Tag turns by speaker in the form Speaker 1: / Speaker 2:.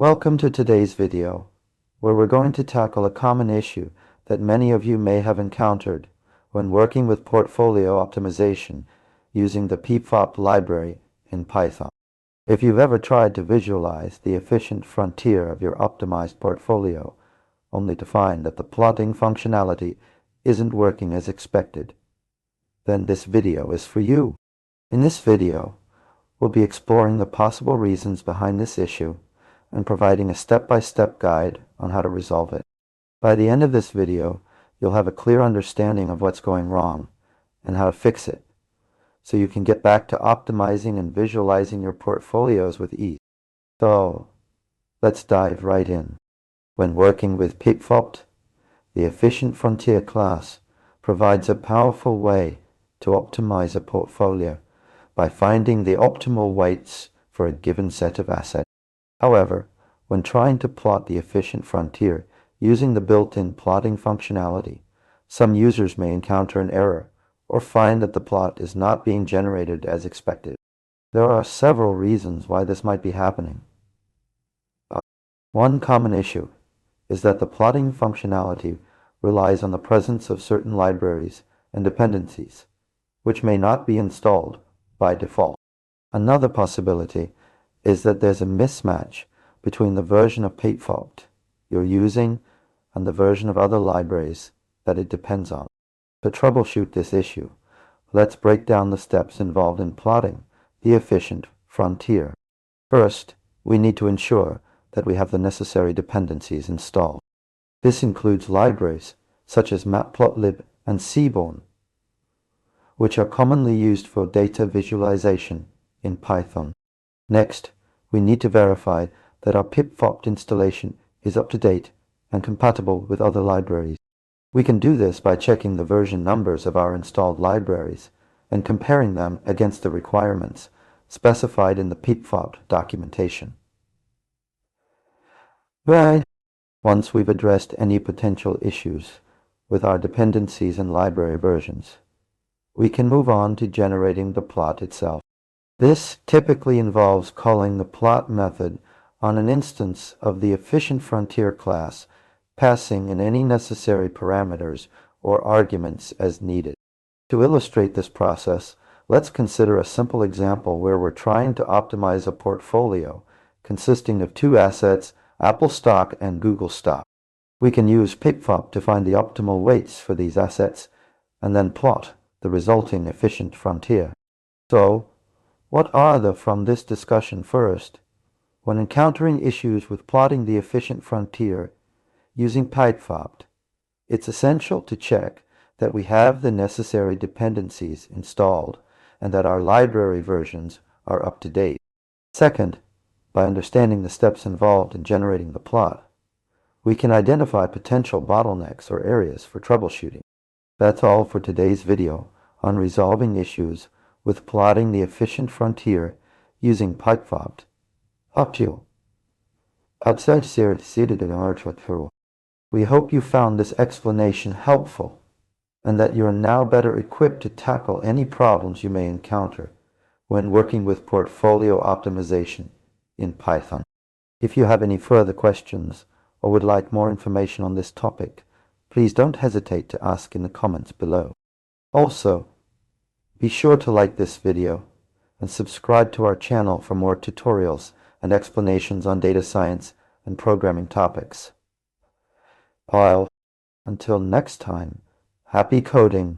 Speaker 1: Welcome to today's video, where we're going to tackle a common issue that many of you may have encountered when working with portfolio optimization using the pypfopt library in Python. If you've ever tried to visualize the efficient frontier of your optimized portfolio, only to find that the plotting functionality isn't working as expected, then this video is for you. In this video, we'll be exploring the possible reasons behind this issue and providing a step-by-step guide on how to resolve it. By the end of this video, you'll have a clear understanding of what's going wrong and how to fix it, so you can get back to optimizing and visualizing your portfolios with ease. So, let's dive right in. When working with pypfopt, the EfficientFrontier class provides a powerful way to optimize a portfolio by finding the optimal weights for a given set of assets. However, when trying to plot the efficient frontier using the built-in plotting functionality, some users may encounter an error or find that the plot is not being generated as expected. There are several reasons why this might be happening. One common issue is that the plotting functionality relies on the presence of certain libraries and dependencies, which may not be installed by default. Another possibility is that there's a mismatch between the version of pypfopt you're using and the version of other libraries that it depends on. To troubleshoot this issue, let's break down the steps involved in plotting the efficient frontier. First, we need to ensure that we have the necessary dependencies installed. This includes libraries such as matplotlib and seaborn, which are commonly used for data visualization in Python. Next, we need to verify that our pypfopt installation is up to date and compatible with other libraries. We can do this by checking the version numbers of our installed libraries and comparing them against the requirements specified in the pypfopt documentation. Once we've addressed any potential issues with our dependencies and library versions, we can move on to generating the plot itself. This typically involves calling the plot method on an instance of the EfficientFrontier class, passing in any necessary parameters or arguments as needed. To illustrate this process, let's consider a simple example where we're trying to optimize a portfolio consisting of two assets, Apple stock and Google stock. We can use pypfopt to find the optimal weights for these assets and then plot the resulting efficient frontier. So, what are from this discussion? First, when encountering issues with plotting the efficient frontier using pypfopt, it's essential to check that we have the necessary dependencies installed and that our library versions are up to date. Second, by understanding the steps involved in generating the plot, we can identify potential bottlenecks or areas for troubleshooting. That's all for today's video on resolving issues with plotting the efficient frontier using pypfopt. We hope you found this explanation helpful and that you are now better equipped to tackle any problems you may encounter when working with portfolio optimization in Python. If you have any further questions or would like more information on this topic, please don't hesitate to ask in the comments below. Also, be sure to like this video and subscribe to our channel for more tutorials and explanations on data science and programming topics. Until next time, happy coding!